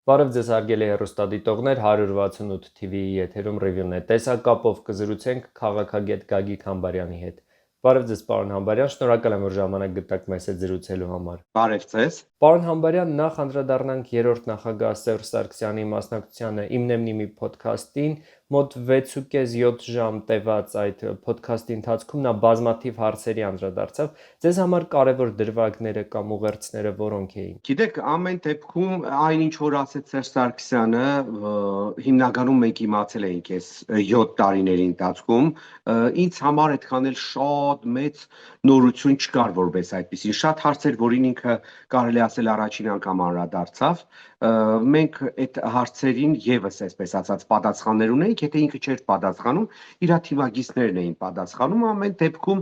Բարև ձեզ հարգելի հեռուստադիտողներ, 168 TV-ի եթերում ռևյուն է։ Տեսակապով կզրուցենք քաղաքագետ Գագիկ Համբարյանի հետ։ Բարև ձեզ, պարոն Համբարյան, շնորհակալ եմ, որ ժամանակ գտաք մեզ հետ զրուցելու համար։ Բարև ձեզ։ Պարոն Համբարյան, նախ անդրադառնանք երրորդ նախագահ Սերժ Սարգսյանի մասնակցությանը «Իմ Նեմնիմի» փոդքասթին, մոտ 6.5-7 ժամ տևած այդ փոդքասթի ընթացքում նա բազմաթիվ հարցերի անդրադարձավ։ Ձեզ համար կարևոր դրվագները կամ ուղերձները որոնք էին։ Գիտեք, ամեն դեպքում այնինչ որ ասեց Սերժ Սարգսյանը, հիմնականում մենք իմացել էինք այս 7 տարիների ընթացքում, ինձ համար այդքան էլ շատ մեծ նորություն չկար որպես այդպեսին։ Շատ հարցեր, որին ինքը կարելի ասել առաջին անգամ անդրադարձավ, մենք այդ հարցերին եւս այսպես ասած պատասխաններ ունեինք, եթե ինքը չէր պատասխանում, իր թիմագիծներն էին պատասխանում, ամեն դեպքում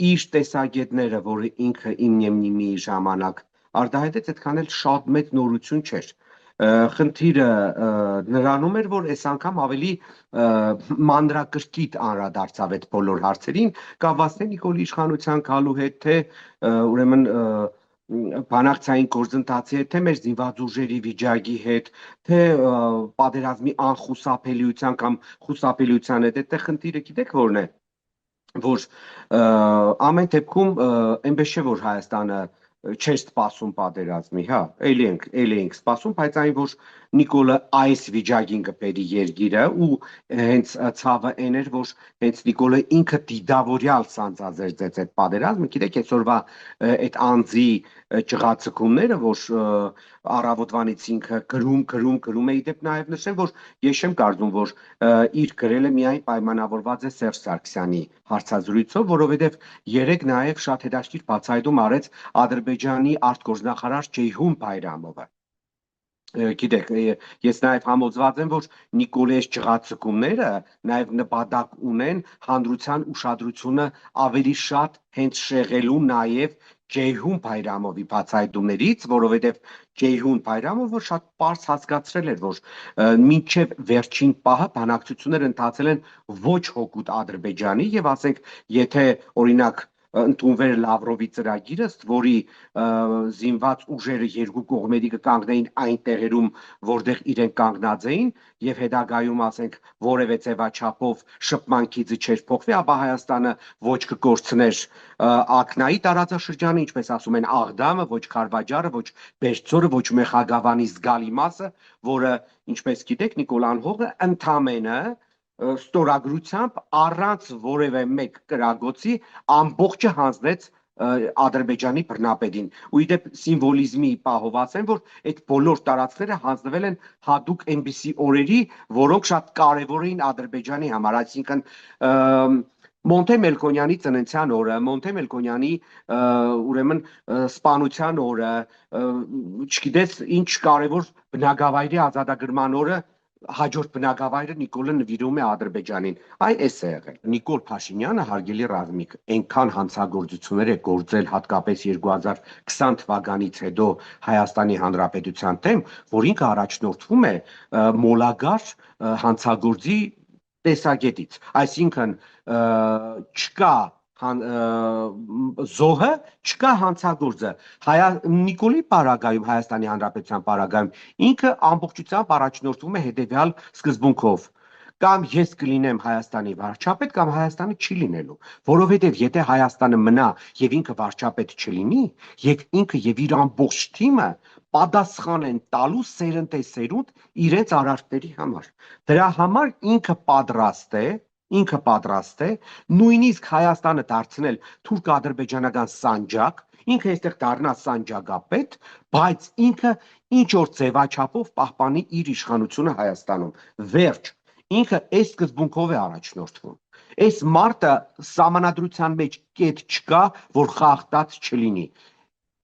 իր տեսակետները, որը ինքը Իմ Նեմնիմի ժամանակ արտահայտեց, այդքան էլ շատ մեծ նորություն չէր։ Խնդիրը նրանում էր, որ այս անգամ ավելի մանրակրկիտ անդրադարձավ այդ բոլոր հարցերին, կապված թե Նիկոլի իշխանության գալու հետ, թե ուրեմն բանակցային գործընթացի հետ, թե մեր զինված ուժերի վիճակի հետ, թե պատերազմի անխուսափելիության կամ խուսափելիության հետ, այդտեղ խնդիրը գիտեք որն է, որ ամեն դեպքում այնպես չէ որ Հայաստանը չէր սպասում պատերազմի, հա, էլի էինք սպասում, բայց այն որ Նիկոլը այս վիճակին կբերի երկիրը ու հենց ցավը այն էր, որ հենց Նիկոլը ինքը դիդավորյալ սանձազերծեց այդ պատերազմը, գիտեք, այսօրվա այդ անձի ճղացկումները, որ առավոտվանից ինքը գրում է, իդեպ նաև նշեմ, որ ես չեմ կարծում, որ իր գրելը միայն պայմանավորված է Սերժ Սարգսյանի հարցազրույցով, որովհետև երեք նաև շատ հետաքրքիր բացահայտում արեց Ադրբեջանի արտգործնախարար Ceyhun Bayramova։ Գիտեք, ես նաև համոզված եմ, որ Նիկոլեի ճղացկումները նաև նպատակ ունեն հանրության ուշադրությունը ավելի շատ հենց շեղելու նաև Ceyhun Bayramovի բացահայտումներից, որովհետև Ceyhun Bayramova շատ պարզ հասկացրել էր, որ մինչև վերջին պահը բանակցությունները ընթացել են ոչ հօգուտ Ադրբեջանի եւ ասենք, եթե օրինակ ընդունվեր Լավրովի ծրագիրը, որի զինված ուժերը երկու կողմերի կկանգնեին այն տեղերում, որտեղ իրենք կանգնած էին, եւ հետագայում ասենք որևէ ձևաչափով շփման գիծը չէր փոխվի, ապա Հայաստանը ոչ կկորցներ Ակնայի տարածաշրջանը, ինչպես ասում են, Աղդամը, ոչ Խարվաճարը, ոչ Բերձորը, ոչ Մեխագավանի զգալի մասը, որը, ինչպես գիտեք, Նիկոլան Հողը ընդամենը ստորագրությամբ առանց որևէ մեկ կրագոցի ամբողջը հանձնեց Ադրբեջանի բռնապետին։ Ու իդեպ սիմվոլիզմի պահոված են, որ այդ բոլոր տարածքները հանձնվել են հատուկ այնպիսի օրերի, որոնք շատ կարևոր էին Ադրբեջանի համար, այսինքն Մոնթե Մելքոնյանի ծննդյան օրը, Մոնթե Մելքոնյանի ուրեմն սպանության օրը, չգիտես ինչ կարևոր բնակավայրի ազատագրման օրը հաջորդ բնակավայրը Նիկոլը նվիրում է Ադրբեջանին։ Այս է եղել։ Նիկոլ Փաշինյանը, հարգելի ռազմիկ, այնքան հանցագործություններ է գործել հատկապես 2020 թվականից հետո Հայաստանի Հանրապետության դեմ, որ ինքը առաջնորդվում է մոլագար հանցագործի տեսակետից։ Այսինքն չկա զոհը, չկա հանցագործը։ Նիկոլի պարագայում, Հայաստանի Հանրապետության պարագայում ինքը ամբողջությամբ առաջնորդվում է հետևյալ սկզբունքով. կամ ես կլինեմ Հայաստանի վարչապետ, կամ Հայաստանը չի լինելու, որովհետև եթե Հայաստանը մնա եւ ինքը վարչապետ չլինի, ինքը եւ իր ամբողջ թիմը պատասխան են տալու սերնդեսերունդ իրենց արարքների համար։ Դրա համար ինքը պատրաստ է նույնիսկ Հայաստանը դարձնել թուրք-ադրբեջանական սանջակ, ինքը այստեղ դառնա սանջակապետ, բայց ինքը ինչ որ ձևաչափով պահպանի իր իշխանությունը Հայաստանում։ Վերջ, ինքը այս սկզբունքով է առաջնորդվում։ Այս մարտը սահմանադրության մեջ կետ չկա, որ խախտած չլինի։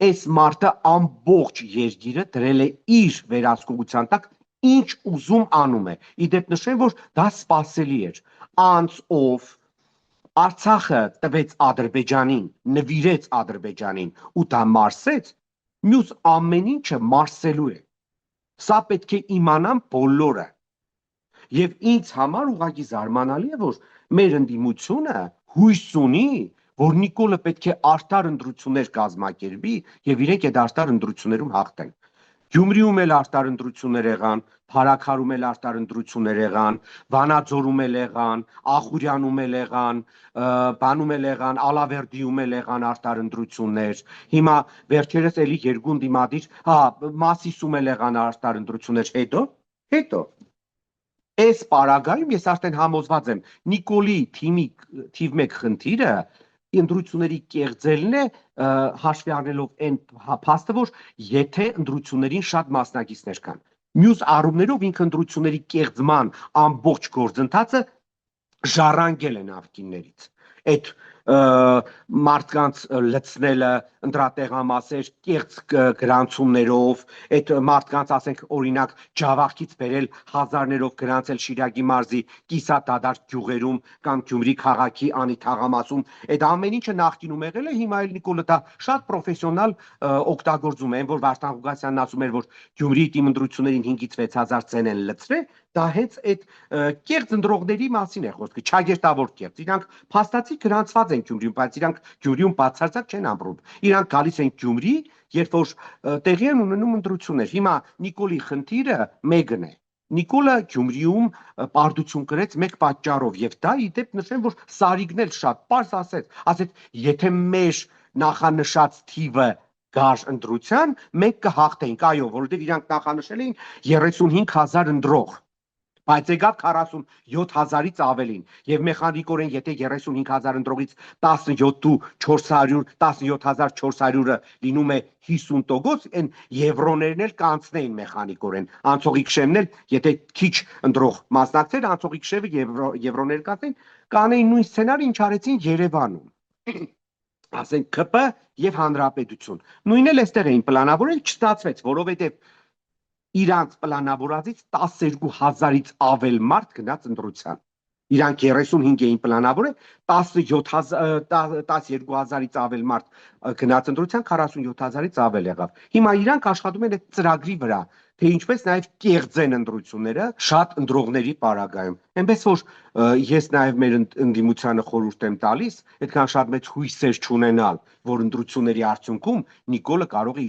Այս մարտը ամբողջ երկիրը դրել է իր վերահսկողության տակ, ինչ ուզում անում է։ Իդեպ նշեմ, որ դա սպասելի էր։ Անց ով Արցախը տվեց Ադրբեջանին, նվիրեց Ադրբեջանին ու դա մարսեց, մյուս ամեն ինչը մարսելու է։ Սա պետք է իմանան բոլորը։ Եվ ինձ համար ուղղակի զարմանալի է, որ մեր ընդդիմությունը հույս ունի, որ Նիկոլը պետք է արդար ընտրություններ կազմակերպի եւ իրենք այդ արդար ընտրություններում հաղթեն։ Գյումրիում էլ արտարնդրություններ եղան, Փարաքարում էլ արտարնդրություններ եղան, Վանաձորում էլ եղան, Ախուրյանում էլ եղան, բանում էլ եղան, Ալավերդիում էլ եղան արտարնդրություններ։ Հիմա վերջերս էլի երկու դիմադիր, Մասիսում էլ եղան արտարնդրություններ, հետո այս պարագայում ես արդեն համոզված եմ, Նիկոլի թիմի թիվ 1 խնդիրը ընտրությունների կեղծելն է, հաշվի առնելով այն փաստը, որ եթե ընտրություններին շատ մասնակիցներ կան։ Մյուս առումներով ինքը ընտրությունների կեղծման ամբողջ գործընթացը ժառանգել են աղքիններից։ Այդ մարդկանց լցնելը ընտրատեղամասեր կեղծ գրանցումներով, այդ մարդկանց, ասենք, օրինակ Ջավախից բերել հազարներով գրանցել Շիրակի մարզի կիսադադար գյուղերում կամ Գյումրի քաղաքի անի թաղամասում, այդ ամեն ինչը նախկինում եղել է, հիմա էլ Նիկոլը դա շատ պրոֆեսիոնալ օգտագործում է, որ Վարդան Ղուկասյանն ասում էր, որ Գյումրիի թիմ ընտրություններին 5-ից 6000 ցեն են լցրել, դա հենց այդ կեղծ ընտրողների մասին է խոսքը, չագերտավոր կեղծ։ Իրանք փաստացի գրանցված են Գյումրիում, բայց իրանք Գյումրիում բացարձակ չեն ապրում։ Իրանք գալիս են Գյումրի, երբ որ տեղի են ունենում ընտրություններ։ Հիմա Նիկոլի խնդիրը մեկն է։ Նիկոլը Գյումրիում պարտություն կրեց մեկ պատճառով, եւ դա ի դեպ նշեմ, որ Սարիգն էլ շատ պարզ ասեց, եթե մեր նախանշած թիվը գար ընտրության, մենք կհաղթենք, այո, որովհետև իրանք նախանշել էին 35000 ընտրող, բայց եկավ 47000-ից ավելին, եւ մեխանիկորեն եթե 35000 ընտրողից 17400-ը լինում է 50%, այն եվրոներն էլ կանցնեին մեխանիկորեն, անցողի քշեմն էլ, եթե քիչ ընտրող մասնակցեր, անցողի քշևը եվրոներ կանցնեին, կանեին նույն սցենարը, ինչ արեցին Երևանում։ Ասենք ԿՊ եւ Հանրապետություն։ Նույնն էլ այստեղ էին պլանավորել, չստացվեց, որովհետեւ իրանց պլանավորածից 12000-ից ավել մարդ գնաց ընտրության։ Իրանք 35 էին պլանավորել, 12000-ից ավել մարդ գնաց ընտրության, 47000-ից ավել եղավ։ Հիմա իրանք աշխատում են այդ ծրագրի վրա, թե ինչպես նաև կեղծեն ընտրությունները շատ ընտրողների պարագայում։ Այնպես որ ես նաև մեր ընդդիմությանը խորհուրդ եմ տալիս, այդքան շատ մեծ հույսեր չունենալ, որ ընտրությունների արդյունքում Նիկոլը կարող է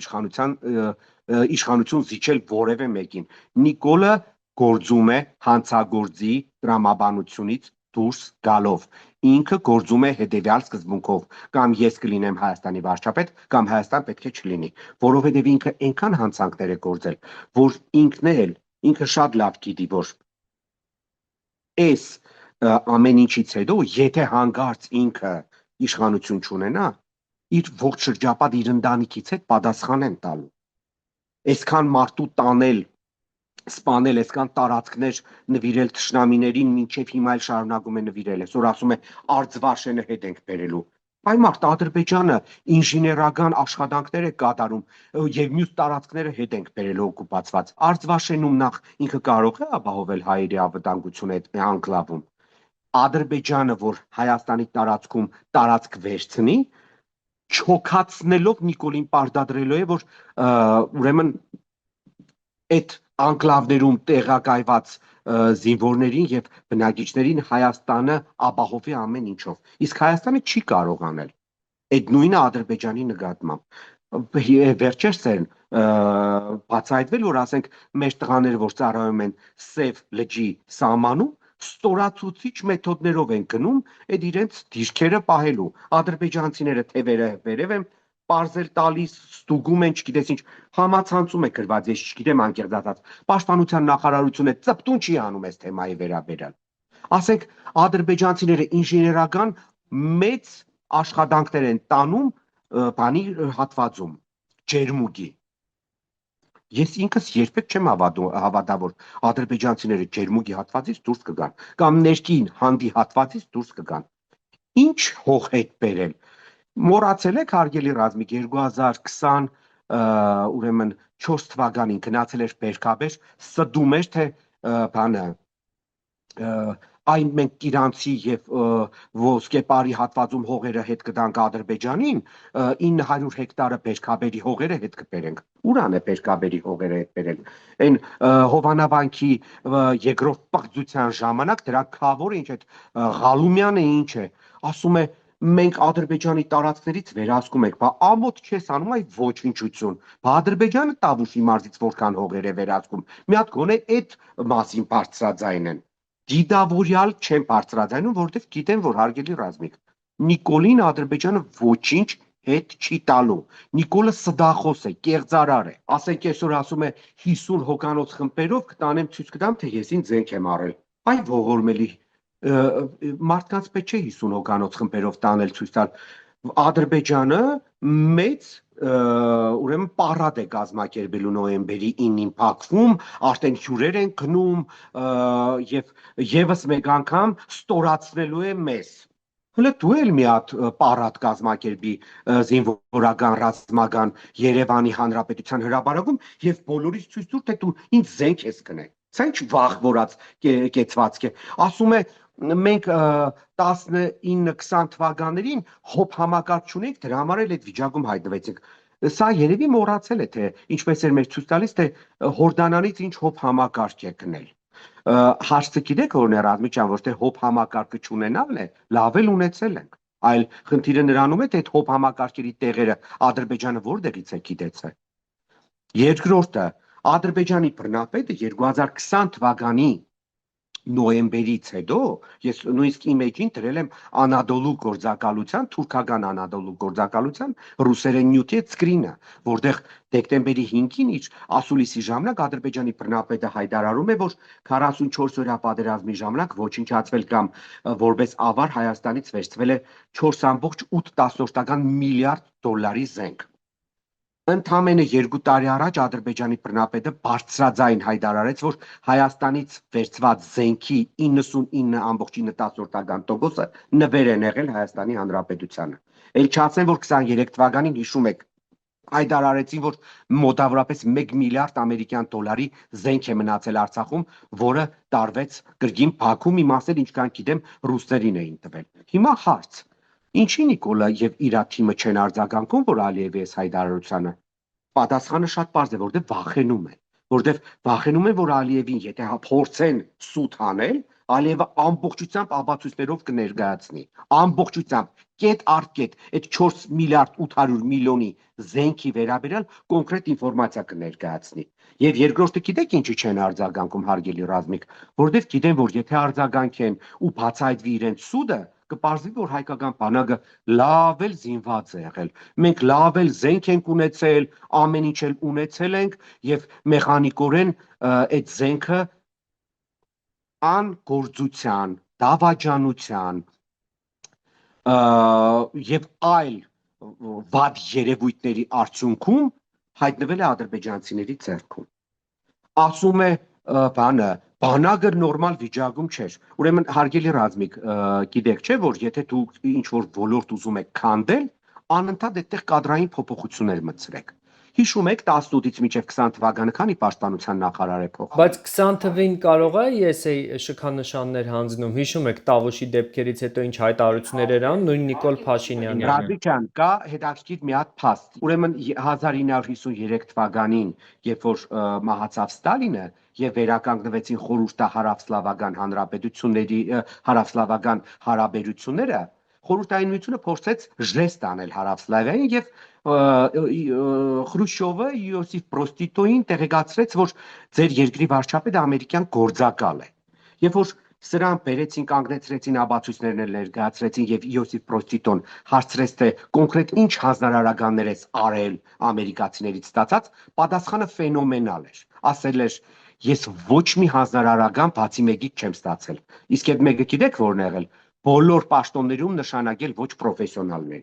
իշխանություն զիջել որևէ մեկին։ Նիկոլը գործում է հանցագործի տրամաբանությունից դուրս գալով։ Ինքը գործում է հետևյալ սկզբունքով. կամ ես կլինեմ Հայաստանի վարչապետ, կամ Հայաստան պետք է չլինի, որովհետև ինքը այնքան հանցանքներ է գործել, որ ինքը շատ լավ գիտի, որ այս ամեն ինչից հետո, եթե հանկարծ ինքը իշխանություն չունենա, իր ողջ շրջապատ իր ընտանիքից հետ պատասխան են տալու։ Այսքան մարդու տանել, սպանել, այսքան տարածքներ նվիրել թշնամիներին, մինչև հիմա էլ շարունակում է նվիրել, այսօր ասում է Արձվաշենը հետ ենք բերելու։ Այ մարդ Ադրբեջանը ինժեներական աշխատանքներ է կատարում եւ մյուս տարածքները հետ ենք բերել օկուպացված։ Արձվաշենում նախ ինքը կարող է ապահովել հայերի անվտանգությունը այդ անկլավում։ Ադրբեջանը, որ Հայաստանի տարածքում տարածք վերցնի, չոքացնելով Նիկոլին պարտադրելու է, որ ուրեմն այդ անկլավներում տեղակայված զինվորներին եւ բնակիչներին Հայաստանը ապահովի ամեն ինչով։ Իսկ Հայաստանը չի կարող անել այդ նույնը Ադրբեջանի նկատմամբ։ Վերջերս են բացահայտվել, որ ասենք մեր տղաները, որ ծառայում են Սև լճի սահմանում, ստորացուցիչ մեթոդներով են գնում այդ իրենց դիրքերը պահելու։ Ադրբեջանցիները թևերը վերև են պարզել տալիս, ստուգում են, չգիտես ինչ, համացանցում է գրված, ես չգիտեմ անկեղծացած, պաշտպանության նախարարությունը ծպտուն չի անում այս թեմայի վերաբերյալ։ Ասենք ադրբեջանցիները ինժեներական մեծ աշխատանքներ են տանում բանի հատվածում, ջերմուկի։ Ես ինքս երբեք չեմ հավատա, որ ադրբեջանցիները ջերմուկի հատվածից դուրս կգան, կամ ներքին հանդի հատվածից դուրս կգան։ Ինչ հող հետ բերել։ Մոռացել եք, հարգելի Ռազմիկ, 2020 ուրեմն 4 թվականին գնացել էր Բերքաբեր, ստում էր, թե բանը այն մենք Իրանցի եւ Ոսկեպարի հատվածում հողերը հետ կտանք Ադրբեջանին, 900 հեկտարը Բերքաբերի հողերը հետ կբերենք։ Ուրան է Բերքաբերի հողերը հետ բերել։ Այն Հովանավանքի երկրորդ պղծության ժամանակ դրա քավոր ինչ այդ Ղալումյանը ինչ է, ասում է մենք Ադրբեջանի տարածքներից վերահսկում ենք, բա ամոթ չես անում այ ոչնչություն։ Բա Ադրբեջանը Տավուշի մարզից որքան հողեր է վերահսկում։ Մի հատ գոնե այդ մասին բարձրաձայն են։ Դիտավորյալ չեն բարձրաձայնում, որովհետև գիտեն, որ հարգելի Ռազմիկ, Նիկոլին Ադրբեջանը ոչինչ հետ չի տալու։ Նիկոլը սդախոս է, կեղծարար է։ Ասենք այսօր ասում է 50 հոկանոց խմբերով կտանեմ ցույց կտամ, թե ես ինձ զենք եմ առել։ Այ ողորմելի մարդկանց պետք չէ 50 հոկանոց խմբերով տանել ցույց տալ։ Ադրբեջանը մեծ ուրեմն պարադ է կազմակերպելու նոյեմբերի 9-ին Բաքվում, արդեն հյուրեր են գնում եւ եւս մեկ անգամ ստորացնելու է մեզ։ Հələ դու էլ մի հատ պարադ կազմակերպի զինվորական ռազմական Երևանի Հանրապետության հրապարակում եւ բոլորից ցույց տուր, թե դու ինձ զենք ես գնել։ Սա ինչ վախ որած կեցվածք է։ Ասում է մենք 19-20 թվականներին հոբ համակարգ չունենք, դրա համար էլ այդ վիճակում հայտնվեցինք։ Սա երևի մոռացել է, թե ինչպես էր մեր ցույց տալիս, թե Հորդանանից ինչ հոբ համակարգ է գնել։ Հարցը գիտեք որն է Ռազմիկ ջան, որ թե հոբ համակարգը չունենալն է, լավ էլ ունեցել ենք։ Այլ խնդիրը նրանում է, թե այդ հոբ համակարգերի տեղերը Ադրբեջանը որտեղից է գիտեցել։ Երկրորդը, Ադրբեջանի բռնապետը 2020 թվականի նոյեմբերից հետո ես նույնիսկ իմեջին դրել եմ Անադոլու գործակալության, թուրքական Անադոլու գործակալության ռուսերեն նյութի սկրինը, որտեղ դեկտեմբերի 5-ին իր ասուլիսի ժամանակ Ադրբեջանի բռնապետը հայտարարում է, որ 44 օրյա պատերազմի ժամանակ ոչնչացվել կամ որպես ավար Հայաստանից վերցվել է 4.8 միլիարդ դոլարի զենք։ Ընդամենը 2 տարի առաջ Ադրբեջանի բռնապետը բարձրաձայն հայտարարեց, որ Հայաստանից վերցված զենքի 99.9%-ը նվեր են եղել Հայաստանի Հանրապետությանը։ Էլ չասեմ, որ 23 թվականին հիշում եք հայտարարեցին, որ մոտավորապես 1 միլիարդ ամերիկյան դոլարի զենք է մնացել Արցախում, որը տարվեց կրկին Բաքվում, իմացել ինչքան գիտեմ ռուսերին էին տվել։ Հիմա հարց. Ինչի Նիկոլը եւ իր թիմը չեն արձագանքում, որ Ալիևի այս հայտարարությանը։ Պատասխանը շատ պարզ է, որտեղ վախենում է, որտեղ վախենում են, որ Ալիևին եթե փորձեն սուտ անել, Ալիևը ամբողջությամբ ապացույցներով կներկայացնի, ամբողջությամբ կետ առ կետ այդ 4 միլիարդ 800 միլիոնի զենքի վերաբերյալ կոնկրետ ինֆորմացիա կներկայացնի։ Եվ երկրորդը գիտեք ինչի չեն արձագանքում հարգելի Ռազմիկ, որտեղ գիտեն, որ եթե արձագանքեն ու բացահայտվի իրենց սուտը, կպարզվի, որ հայկական բանակը լավ էլ զինված է եղել։ Մենք լավ էլ զենք ենք ունեցել, ամեն ինչ էլ ունեցել ենք եւ մեխանիկորեն այդ զենքը անգործության, դավաճանության եւ այլ վատ երևույթների արդյունքում հայտնվել է ադրբեջանցիների ձեռքում։ Ասում է բանակը նորմալ վիճակում չէր։ Ուրեմն հարգելի Ռազմիկ, գիտեք չէ, որ եթե դու ինչ որ ոլորտ ուզում եք քանդել, անընդհատ այդտեղ կադրային փոփոխություններ մտցրեք։ Հիշում եք 18-ից մինչև 20 թվականը քանի պաշտպանության նախարար է փոխվել։ Բայց 20 թվին կարող է ես շքանշաններ հանձնում։ Հիշում եք Տավուշի դեպքերից հետո ինչ հայտարարություններ էր անում նույն Նիկոլ Փաշինյանը։ Ռազմիկ ջան, կա հետաքրքիր մի հատ փաստ։ Ուրեմն 1953 թվականին, երբ որ մահացավ Ստալինը եւ վերականգնվեցին խորհրդահարավսլավական հանրապետությունների հարավսլավական հարաբերությունները, Խորհրդային Միությունը փորձեց ժեստ անել Հարավսլավիային եւ Խրուշչովը Յոսիֆ Բրոզ Տիտոին տեղեկացրեց, որ ձեր երկրի վարչապետը ամերիկյան գործակալ է։ Երբ որ սրան բերեցին, կանգնեցրեցին, ապացույցներն էլ ներկայացրեցին եւ Յոսիֆ Բրոզ Տիտոն հարցրեց, թե կոնկրետ ինչ հանրարարականներ ես արել ամերիկացիներից ստացած, պատասխանը ֆենոմենալ էր։ Ասել էր. ես ոչ մի հանրարարական բացի մեկից չեմ ստացել։ Իսկ այդ մեկը գիտեք որն է եղել։ Բոլոր պաշտոններում նշանակել ոչ պրոֆեսիոնալներ։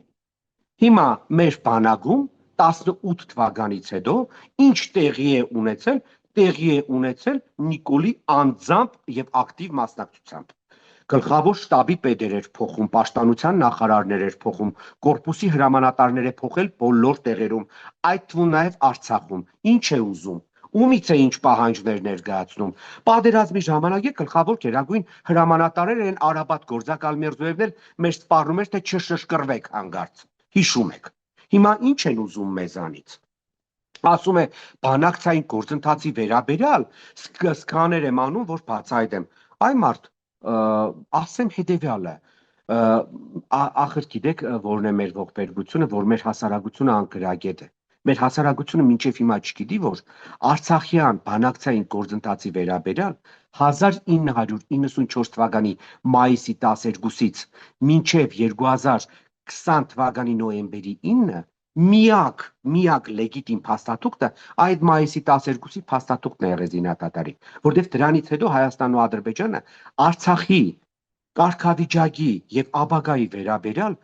Հիմա մեր բանակում 18 թվականից հետո ինչ տեղի է ունեցել Նիկոլի անձամբ եւ ակտիվ մասնակցությամբ։ Գլխավոր շտաբի պետեր էր փոխում, պաշտպանության նախարարներ էր փոխում, կորպուսի հրամանատարներ է փոխել բոլոր տեղերում, այդ թվում նաեւ Արցախում։ Ինչ է ուզում։ Ումից է ինչ պահանջներ ներկայացնում։ Պատերազմի ժամանակ գլխավոր գերագույն հրամանատարները են Արաբատ գործակալ Միրզոևն էլ մեր սպառնում էր, թե չշշկրվեք հանգարց։ Հիշում եք։ Հիմա ինչ են ուզում մեզանից։ Ասում է բանակցային գործընթացի վերաբերյալ սկաներ եմ անում, որ բացահայտեմ։ Այ մարդ, ասեմ հետեւյալը։ ախր գիտեք որն է մեր ողբերգությունը, որ մեր հասարակությունը անկրագետ է։ Մեր հասարակությունը մինչև հիմա չգիտի, որ Արցախյան բանակցային գործընթացի վերաբերյալ 1994 թվականի մայիսի 12-ից մինչև 2020 թվականի նոյեմբերի 9-ը միակ լեգիտիմ փաստաթուղթը այդ մայիսի 12-ի փաստաթուղթն է եղել զինադատարի, որտեղ դրանից հետո Հայաստանն ու Ադրբեջանը Արցախի կարգավիճակի եւ ապագայի վերաբերյալ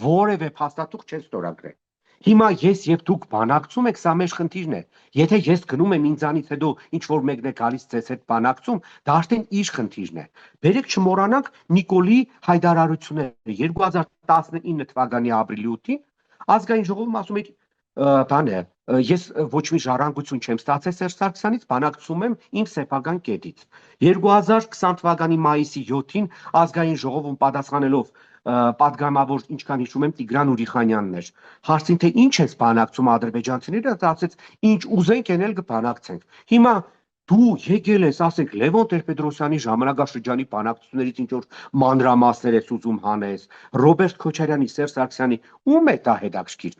որևէ փաստաթուղթ չեն ստորագրել։ Հիմա ես եւ դուք բանակցում եք, սա մեր խնդիրն է։ Եթե ես գնում եմ ինձանից հետո ինչ որ մեկն է գալիս ձեզ հետ բանակցում, դա արդեն իր խնդիրն է։ Բերեք չմոռանանք Նիկոլի հայտարարությունները 2019 թվականի ապրիլի 8-ին ազգային ժողովում ասում էր բան է, ես ոչ մի ժառանգություն չեմ ստացել Սերժ Սարգսյանից, բանակցում եմ իմ սեփական կետից։ 2020 թվականի մայիսի 7-ին ազգային ժողովում պատասխանելով պատգամավոր, ինչքան հիշում եմ, Տիգրան Ուրիխանյանն էր։ Հարցին թե ինչ ես բանակցում ադրբեջանցիները, ասաց ինչ ուզենք ենել կբանակցենք։ Հիմա դու եկել ես, ասենք Լևոն Տեր-Պետրոսյանի ժամանակաշրջանի բանակցություններից ինչ որ մանրամասներ ես ուզում հանես, Ռոբերտ Քոչարյանի, Սերժ Սարգսյանի, ում է դա հետաքրքիր։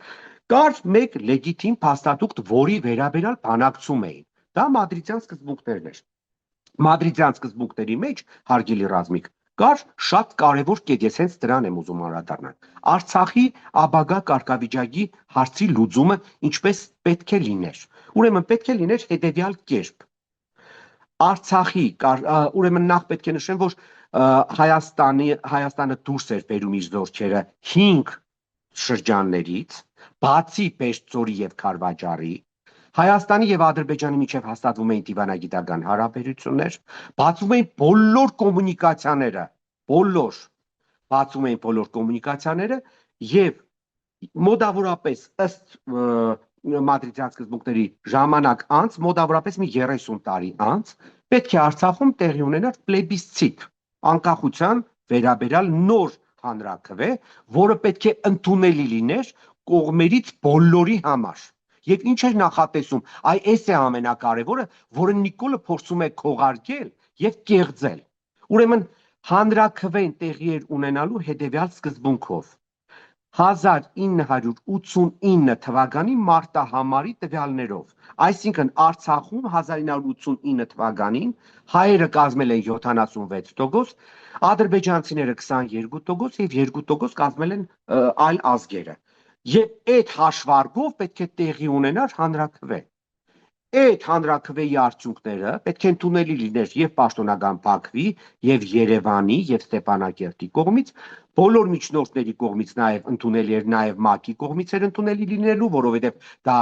Կար մեկ լեգիտիմ փաստաթուղթ, որի վերաբերյալ բանակցում էին։ Դա մադրիդյան սկզբունքներն էր։ Մադրիդյան սկզբունքների մեջ, հարգելի Ռազմիկ, կար շատ կարևոր կետ, ես հենց դրան եմ ուզում անդրադառնալ։ Արցախի ապագա կարգավիճակի հարցի լուծումը ինչպես պետք է լիներ։ Ուրեմն պետք է լիներ հետևյալ կերպ։ Արցախի, ուրեմն նախ պետք է նշեմ, որ Հայաստանը դուրս էր բերում իր զորքերը 5 շրջաններից, բացի Պեշտձորի եւ Քարվաճարի, Հայաստանի եւ Ադրբեջանի միջև հաստատվում էին դիվանագիտական հարաբերություններ, բացվում էին բոլոր կոմունիկացիաները եւ մոտավորապես ըստ մադրիդյան սկզբունքների ժամանակ անց, մոտավորապես մի 30 տարի անց, պետք է Արցախում տեղի ունենար պլեբիսցիտ, անկախության վերաբերյալ նոր հանրաքվե, որը պետք է ընդունելի լիներ կողմերից բոլորի համար։ Եվ ինչ էր նախատեսում, այս է ամենակարևորը, որը Նիկոլը փորձում է քողարկել եւ կեղծել։ Ուրեմն հանրաքվեն տեղի էր ունենալու հետեւյալ սկզբունքով։ 1989 թվականի մարտահամարի տվյալներով, այսինքն Արցախում 1989 թվականին հայերը կազմել են 76%, ադրբեջանցիները 22% եւ 2% կազմել են այլ ազգերը։ Եվ այդ հաշվարկով պետք է տեղի ունենար հանրաքվե։ Այդ հանրաքվեի արդյունքները պետք է ընդունելի լիներ եւ պաշտոնական Բաքվի, եւ Երևանի, եւ Ստեփանակերտի կողմից, բոլոր միջնորդների կողմից նաեւ ընդունելի էր, նաեւ ՄԱԿ-ի կողմից էր ընդունելի լինելու, որովհետեւ դա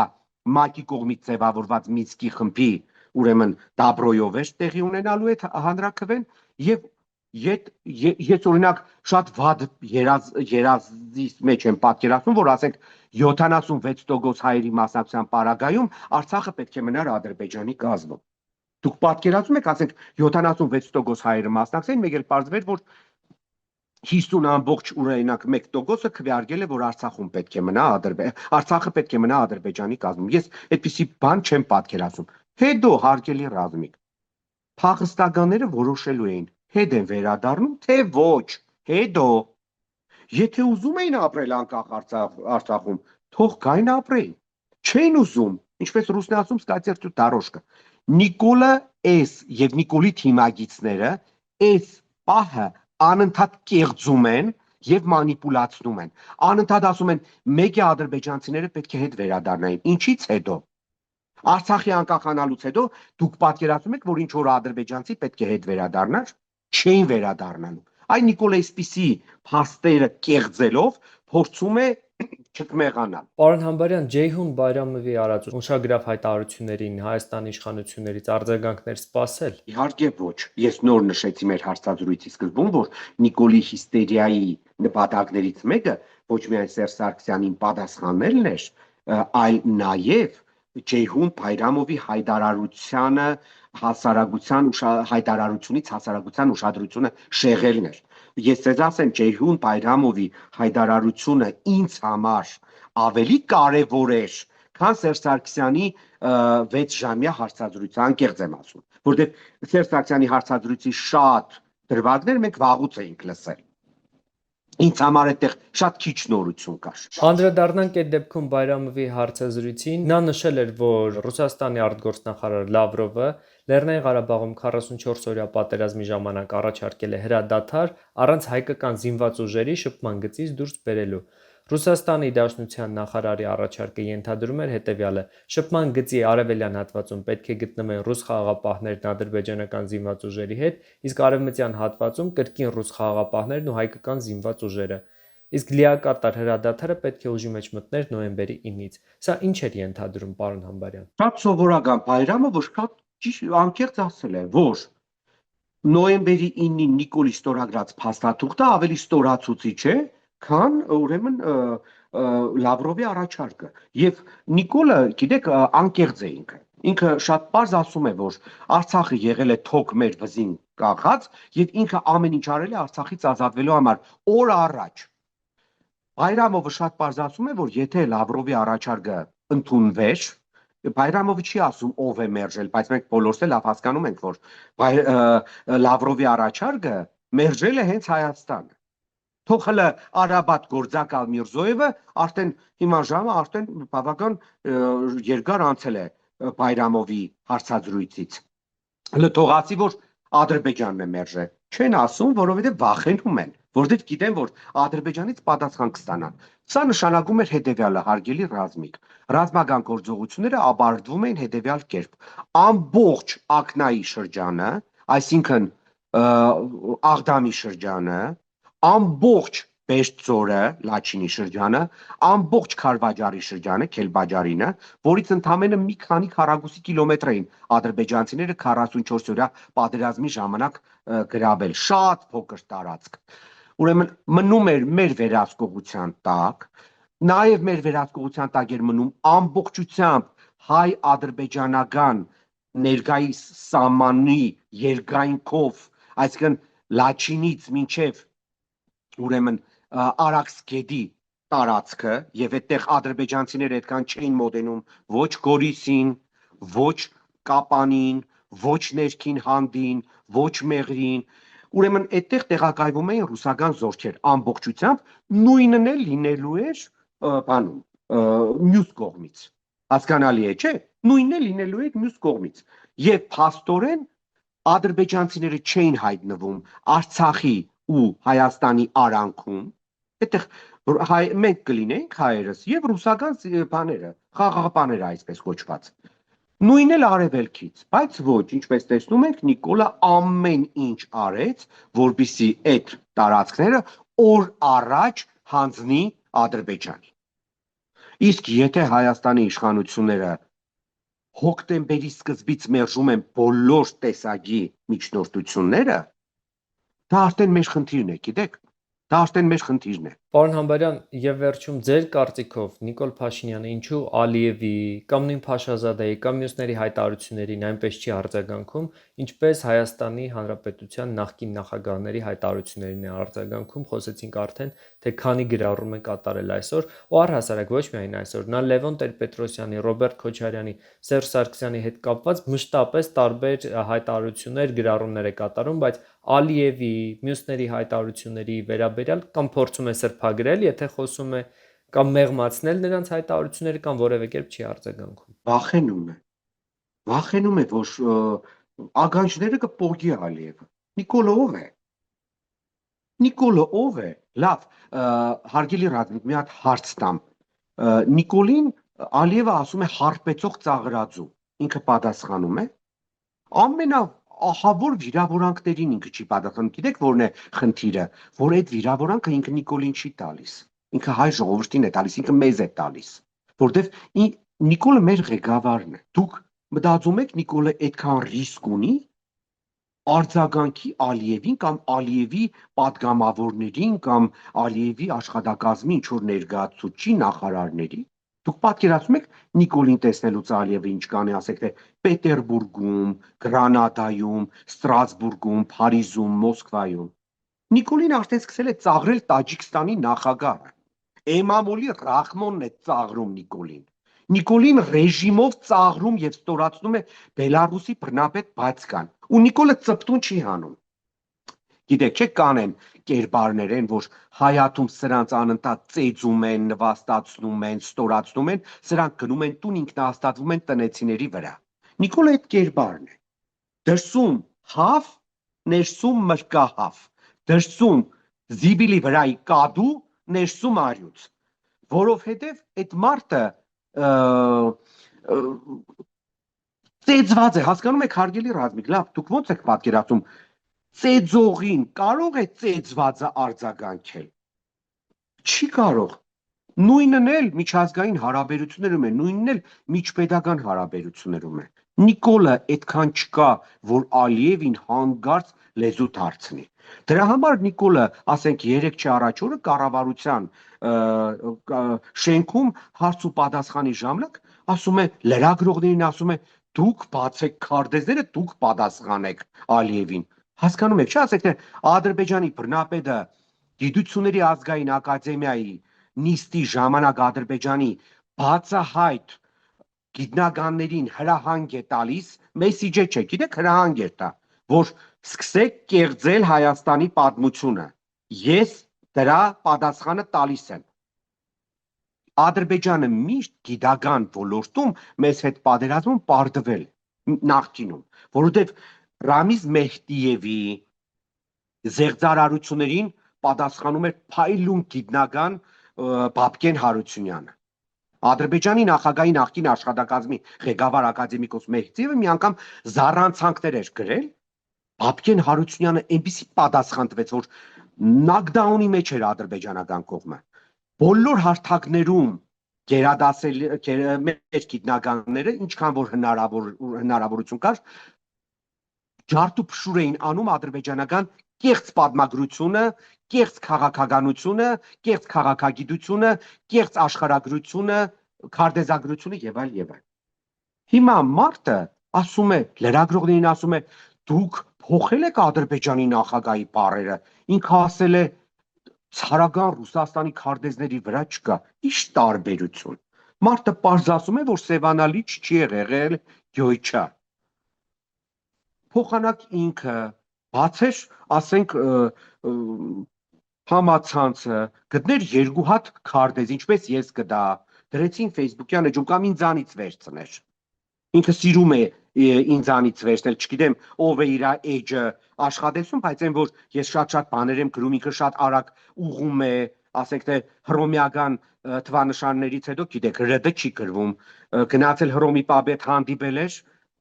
ՄԱԿ-ի կողմից ձևավորված Մինսկի խմբի, ուրեմն Դաբրոյով էր տեղի ունենալու այդ հանրաքվեն եւ ես օրինակ շատ վատ երազից մեջ եմ պատկերացնում, որ ասենք 76% հայերի մասնակցության պարագայում Արցախը պետք է մնար Ադրբեջանի կազմում։ Դուք պատկերացնում եք, ասենք 76% հայերը մասնակցեն, մեկ էլ պարզվեր, որ 50 օրինակ 1%-ը քվեարկել է, որ Արցախում պետք է մնա Արցախը պետք է մնա Ադրբեջանի կազմում։ Ես այդպիսի բան չեմ պատկերացնում։ Հետո հարգելի Ռազմիկ, փախստականները որոշելու էին հետ են վերադառնում, թե ոչ, հետո, եթե ուզում էին ապրել անկախ Արցախում, թող գային ապրեին, չէին ուզում, ինչպես ռուսն է ասում, սկատերտու դարոշկը։ Նիկոլը եւ Նիկոլի թիմագիծները այս պահը անընդհատ կեղծում են եւ մանիպուլացնում են, անընդհատ ասում են մեկ է ադրբեջանցիները պետք է հետ վերադառնային, ինչից հետո Արցախի անկախանալուց հետո դուք պատկերացնում եք, որ ինչ որ ադրբեջանցի պետք է հետ վերադառնար, չէին վերադառնալու։ Այն Նիկոլը այսպիսի փաստերը կեղծելով փորձում է չկմեղանալ։ Պարոն Համբարյան, Ջեյհուն Բայրամովի արած ուշագրավ հայտարարություններին Հայաստանի իշխանություններից արձագանքներ սպասել։ Իհարկե ոչ։ Ես նոր նշեցի մեր հարցազրույցի սկզբում, որ Նիկոլի հիստերիայի նպատակներից մեկը ոչ միայն Սերժ Սարգսյանին պատասխանելն էր, այլ նաև Ջեյհուն Բայրամովի հայտարարությանը հայտարարությունից հասարակության ուշադրությունը շեղելն էր։ Ես ձեզ ասեմ, Ջեյհուն Բայրամովի հայտարարությունը ինձ համար ավելի կարևոր էր, քան Սերժ Սարգսյանի 6-ժամյա հարցազրույցը, անկեղծ եմ ասում, որովհետև Սերժ Սարգսյանի հարցազրույցի շատ դրվագներ մենք վաղուց էինք լսել։ Ինձ համար այդտեղ շատ քիչ նորություն կար։ Անդրադառնանք այդ դեպքում Բայրամովի հարցազրույցին, նա նշել էր, որ Ռուսաստանի արտգործնախարար Լավրովը Լեռնային Ղարաբաղում 44-օրյա պատերազմի ժամանակ առաջարկել է հրադադար առանց հայկական զինված ուժերի շփման գծից դուրս բերելու։ Ռուսաստանի Դաշնության նախարարի առաջարկը ենթադրում էր հետևյալը. շփման գծի արևելյան հատվածում պետք է գտնվեն ռուս խաղաղապահներն ադրբեջանական զինված ուժերի հետ, իսկ արևմտյան հատվածում կրկին ռուս խաղաղապահներն ու հայկական զինված ուժերը։ Իսկ լիակատար հրադադարը պետք է ուժի մեջ մտներ նոյեմբերի 9-ից։ Սա ինչ էր ենթադրում, պարոն Համբարյան։ Շատ սովորական Բայրամովը շատ ճիշտ անկեղծ ասել է, որ նոյեմբերի 9-ին Նիկոլի ստորագրած փաստաթուղթը ավելի ստորացուցիչ է, քան ուրեմն Լավրովի առաջարկը։ Եվ Նիկոլը, գիտեք, անկեղծ է ինքը։ Ինքը շատ պարզ ասում է, որ Արցախը եղել է թոք մեր վզին կախած, եւ ինքը ամեն ինչ արել է Արցախից ազատվելու համար օր առաջ։ Բայրամովը շատ պարզ ասում է, որ եթե Լավրովի առաջարկը ընդունվեր, Բայրամովը չի ասում ով է մերժել, բայց մենք բոլորս էլ լավ հասկանում ենք, որ Լավրովի առաջարկը մերժել է հենց Հայաստանը։ Թող հələ Արաբատ գործակալ Միրզոևը արդեն հիմա ժամը արդեն բավական երկար անցել է Բայրամովի հարցազրույցից։ Հələ թող ասի, որ Ադրբեջանն է մերժել։ Չեն ասում, որովհետև վախենում են, որովհետև գիտեն, որ Ադրբեջանից պատասխան կստանան։ Սա նշանակում էր հետևյալը, հարգելի Ռազմիկ։ Ռազմական գործողությունները ապարդվում էին հետևյալ կերպ։ Ամբողջ Ակնայի շրջանը, այսինքն Աղդամի շրջանը, ամբողջ Բեշտձորը, Լաչինի շրջանը, ամբողջ Քարվաճարի շրջանը, Քելբաջարինը, որից ընդամենը մի քանի քառակուսի կիլոմետր էին ադրբեջանցիները 44-օրյա պատերազմի ժամանակ գրավել, շատ փոքր տարածք։ Ուրեմն մնում էր մեր վերահսկողության տակ, նաև մեր վերահսկողության տակ էր մնում ամբողջությամբ հայ-ադրբեջանական ներկայիս սահմանի երկայնքով, այսինքն Լաչինից մինչև ուրեմն Արաքսգետի տարածքը, եւ այդտեղ ադրբեջանցիները այդքան չէին մոտենում ոչ Գորիսին, ոչ Կապանին, ոչ Ներքին Հանդին, ոչ Մեղրին, ուրեմն այդտեղ տեղակայվում էին ռուսական զորքեր ամբողջությամբ, նույնն էլ լինելու էր բանում մյուս կողմից։ Հասկանալի է, չէ՞։ Նույնն էլ լինելու էր մյուս կողմից։ Եվ փաստորեն ադրբեջանցիները չէին հայտնվում Արցախի ու Հայաստանի արանքում, այդտեղ մենք կլինեինք հայերս եւ ռուսական բաները, խաղաղապաները այսպես կոչված։ Նույնն էլ արևելքից, բայց ոչ, ինչպես տեսնում ենք, Նիկոլը ամեն ինչ արեց, որպեսզի այդ տարածքները օր առաջ հանձնի Ադրբեջանին։ Իսկ եթե Հայաստանի իշխանությունները հոկտեմբերի սկզբից մերժում են բոլոր տեսակի միջնորդությունները, դա արդեն մեր խնդիրն է, գիտեք, դա արդեն մեր խնդիրն է։ Պարոն Համբարյան, եւ վերջում ձեր կարծիքով Նիկոլ Փաշինյանը ինչու Ալիևի կամ նույն Փաշազադեի կամ մյուսների հայտարարություններին այնպես չի արձագանքում, ինչպես Հայաստանի Հանրապետության նախկին նախագահների հայտարարություններին է արձագանքում, խոսեցինք արդեն, թե քանի գրառում է կատարել այսօր, ու առհասարակ ոչ միայն այսօր, նա Լևոն Տեր-Պետրոսյանի, Ռոբերտ Քոչարյանի, Սերժ Սարգսյանի հետ կապված մշտապես տարբեր հայտարարություններ, գրառումներ է կատարում, բայց Ալիևի, մյուսների հայտարարությունների վերաբերյալ կամ փորձում է սրբագրել, եթե խոսում է կամ մեղմացնել նրանց հայտարարությունները կամ որևէ կերպ չի արձագանքում։ Վախենում է, որ ականջները կպոկի Ալիևը։ Նիկոլը ով է։ Նիկոլը ով է։ Լավ, հարգելի Ռազմիկ, մի հատ հարց տամ։ Նիկոլին Ալիևը ասում է հարբեցող ծաղրածու։ Ինքը պատասխանում է։ Ահավոր վիրավորանքներին ինքը չի պատասխանում։ Գիտեք որն է խնդիրը, որ այդ վիրավորանքը ինքը Նիկոլին չի տալիս։ Ինքը հայ ժողովրդին է տալիս, ինքը մեզ է տալիս, որովհետև Նիկոլը մեր ղեկավարն է։ Դուք մտածում եք Նիկոլը այդքան ռիսկ ունի արձագանքի Ալիևին կամ Ալիևի պատգամավորներին կամ Ալիևի աշխատակազմի ինչ որ ներկայացուցիչ նախարարների։ Դուք պատկերացնում եք Նիկոլին տեսնելուց Ալիևը ինչ կանի, ասեք թե Պետերբուրգում, Գրանադայում, Ստրասբուրգում, Փարիզում, Մոսկվայում։ Նիկոլին արդեն սկսել է ծաղրել Տաջիկստանի նախագահը։ Էմամոլի Ռախմոնն է ծաղրում Նիկոլին։ Նիկոլին ռեժիմով ծաղրում եւ ստորացնում է Բելարուսի բռնապետ Բացկան։ Ու Նիկոլը ծպտուն չի հանում։ Գիտեք, չէ՞ կան են կերպարներ են, որ հայաթում սրանց անընդհատ ծեծում են, նվաստացնում են, ստորացնում են, սրանք գնում են տուն ինքնահաստատվում են տնեցիների վրա։ Նիկոլը այդ կերպարն է։ Դրսում հավ, ներսում մրկահավ, դրսում զիբիլի վրայի կադու, ներսում արյուծ, որովհետև այդ մարդը ծեծված է, հասկանում եք հարգելի Ռազմիկ, լավ, դուք ո՞նց եք պատկերացնում, ծեծողին կարող է ծեծվածը արձագանքել։ Չի կարող։ Նույնն էլ միջազգային հարաբերություններում է, նույնն էլ միջպետական հարաբերություններում է։ Նիկոլը այդքան չկա, որ Ալիևին հանգարց լեզու դարձնի։ Դրա համար Նիկոլը, ասենք 3 առաջ օրը կառավարության շենքում հարց ու պատասխանի ժամանակ ասում է լրագրողներին ասում է դուք բացեք քարտեզները, դուք պատասխանեք Ալիևին։ Հասկանում եք, չէ՞, ասեք թե Ադրբեջանի բռնապետը Գիտությունների ազգային ակադեմիայի նիստի ժամանակ Ադրբեջանի բացահայտ գիտնականներին հրահանգ է տալիս, մեսիջը չէ, գիտեք, հրահանգ է տա, որ սկսեք կեղծել Հայաստանի պատմությունը։ Ես դրա պատասխանը տալիս եմ։ Ադրբեջանը միշտ գիտական ոլորտում մեզ հետ պատերազմում պարտվել նախկինում, որովհետև Ռամիզ Մեհդիևի զեղծարարություններին պատասխանում էր փայլուն գիտնական Բաբկեն Հարությունյանը։ Ադրբեջանի նախագահի նախկին աշխատակազմի ղեկավար ակադեմիկոս Մեհդիևը մի անգամ զառանցանքներ էր գրել, Բաբկեն Հարությունյանը այնպեսի պատասխան տվեց, որ նոկդաունի մեջ էր ադրբեջանական կողմը։ Բոլոր հարթակներում գերադասել մեր գիտնականները, ինչքան որ հնարավորություն կար, ջարդ ու փշուր էին անում ադրբեջանական կեղծ պատմագրությունը, կեղծ քաղաքականությունը, կեղծ քաղաքագիտությունը, կեղծ աշխարհագրությունը, քարտեզագրությունը եւ այլ եւ այլ։ Հիմա մարդը ասում է, լրագրողներին ասում է, դուք փոխել եք Ադրբեջանի նախագահի բառերը, ինքը ասել է ցարական Ռուսաստանի քարտեզների վրա չկա։ Ինչ տարբերություն։ Մարդը պարզ ասում է, որ Սևանալիչ չի եղել Գյոյչա։ Փոխանակ ինքը բացեր, ասենք համացանցը, գտներ 2 հատ քարտեզ, ինչպես ես կդա, դրեցին Facebook-յան էջում կամ ինձանից վերցներ։ Ինքը սիրում է ինձանից վերցնել, չգիտեմ ով է իր էջը աշխատեցնում, բայց այն որ ես շատ բաներ եմ գրում, ինքը շատ արագ ուղում է, ասենք թե հռոմեական թվանշաններից հետո, գիտեք, ՌԴ չի գրվում, գնացել Հռոմի Պապետ հանդիպել էր,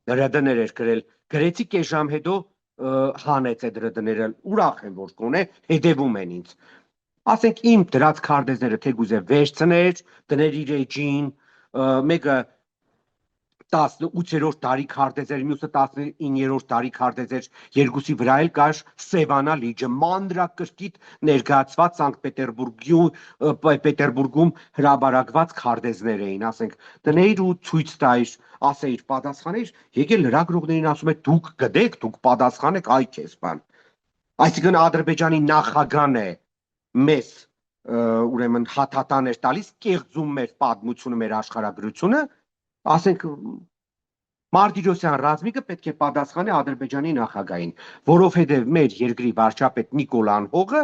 ՌԴ-ներ էր գրել, գրեցի կես ժամ հետո հանեց այդ ՌԴ-ները, ուրախ եմ որ կոնե, հետևում են ինձ։ Ասենք իմ դրած քարտեզները թեկուզ է վերցներ, դներ իր էջին, մեկը 18-րդ դարի քարտեզեր, մյուսը 19-րդ դարի քարտեզեր, երկուսի վրա էլ կար Սևանա լիճը, մանրակրկիտ ներկայացված Պետերբուրգում հրապարակված քարտեզներ էին, ասենք, դներ ու ցույց տայր, ասեիր, պատասխաներ, եկել լրագրողներին ասում է դուք գտեք, դուք պատասխանեք, այ քեզ բան։ Այսինքն Ադրբեջանի նախագահն է մեզ ուրեմն հաթաթան էր տալիս, կեղծում մեր պատմությունը, մեր աշխարհագրությունը, ասենք Մարտիրոսյան Ռազմիկը պետք է պատասխանի Ադրբեջանի նախագահին, որովհետև մեր երկրի վարչապետ Նիկոլան Հողը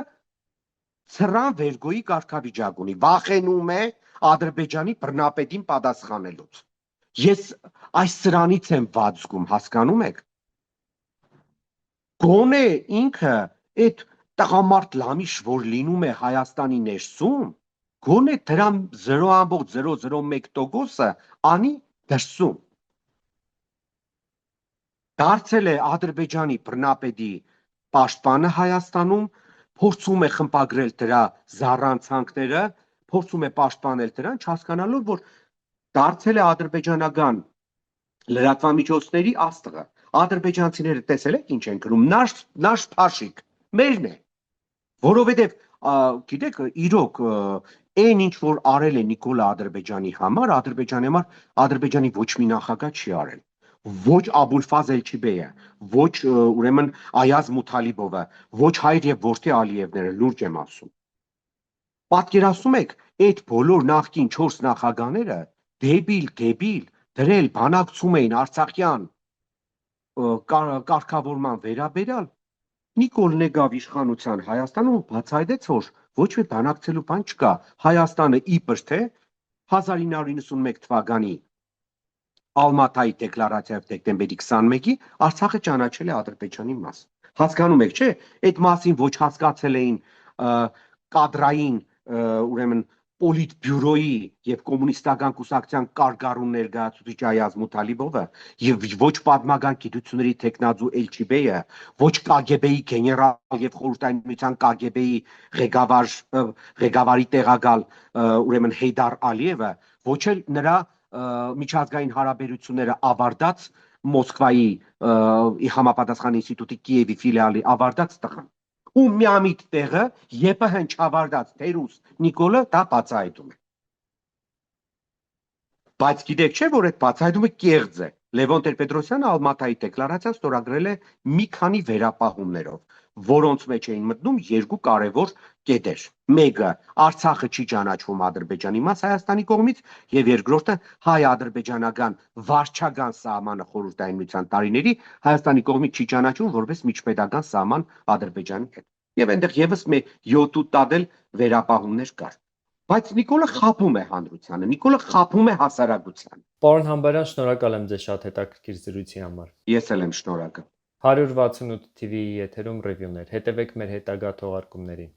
ցրան վերգոյի կարգավիճակ ունի, վախենում է Ադրբեջանի բռնապետին պատասխանելուց։ Ես այս սրանից եմ ված զգում, հասկանում եք։ Գոնե ինքը այդ տղամարդ լամիշ, որ լինում է Հայաստանի ներսում, գոնե դրա 0.001%-ը անի դրսում։ Դարձել է Ադրբեջանի բռնապետի պաշտպանը Հայաստանում, փորձում է խմբագրել դրա զառանցանքները, փորձում է պաշտպանել դրան, չհասկանալով, որ դարձել է ադրբեջանական լրատվամիջոցների աստղը։ Ադրբեջանցիները տեսել եք ինչ են գրում, նաշ փաշիկ, մերն է։ Որովհետև գիտեք, իրոք այն ինչ որ արել է Նիկոլը Ադրբեջանի համար, Ադրբեջանի համար Ադրբեջանի ոչ մի նախագահ չի արել։ Ոչ Աբուլֆազ Էլչիբեյը, ոչ ուրեմն Այազ Մութալիբովը, ոչ հայր եւ որդի Ալիևները, լուրջ եմ ասում։ Պատկերացնում եք, այդ բոլոր նախկին 4 նախագահները դեբիլ դրել բանակցում էին Արցախյան կարգավորման վերաբերյալ, Նիկոլն եկավ իշխանության Հայաստանում ու բացահայտեց, որ ոչ մի բանակցելու բան չկա։ Հայաստանը իբր թե 1991 թվականի Ալմատայի դեկլարացիայով դեկտեմբերի 21-ի Արցախը ճանաչել է Ադրբեջանի մաս։ Հասկանում եք, չէ՞, այդ մասին ոչ հասկացել էին կադրային, ուրեմն Պոլիտբյուրոյի եւ կոմունիստական կուսակցության կարգառուն ներկայացուցիչ Այազ Մութալիբովը եւ ոչ պատմական գիտությունների տեխնազու Էլչիբեյը, ոչ KGB-ի գեներալ եւ խորհրդային միության KGB-ի ղեկավարի տեղակալ ուրեմն Հեյդար Ալիևը, ոչ էլ նրա միջազգային հարաբերությունները ավարտած Մոսկվայի համապատասխան ինստիտուտի Կիևի ֆիլիալի ավարտած տղան։ Ու միամիտ տեղը ԵՊՀ-ն չավարտած Թերուս Նիկոլը դա բացահայտում է։ Բայց գիտեք չէ, որ այդ բացահայտումը կեղծ է։ Լևոն Տեր-Պետրոսյանը Ալմատայի դեկլարացիան ստորագրել է մի քանի վերապահումներով, որոնց մեջ էին մտնում երկու կարևոր կետեր։ Մեկը Արցախը չի ճանաչվում Ադրբեջանի մաս Հայաստանի կողմից, եւ երկրորդը հայ-ադրբեջանական վարչական սահմանը խորհրդային միության տարիների Հայաստանի կողմից չի ճանաչվում որպես միջպետական սահման Ադրբեջանի հետ։ Եվ այնտեղ եւս 7-8 տատել վերապահումներ կար։ Բայց Նիկոլը խաբում է հանրությանը, Նիկոլը խաբում է հասարակությանը։ Պարոն Համբարյան, շնորհակալ եմ ձեզ շատ հետաքրքիր զրույցի համար։ Ես էլ եմ շնորհակալ։ 168 TV-ի եթերում ռևյուներ։ Հետևեք մեր հետագա թողարկումներին։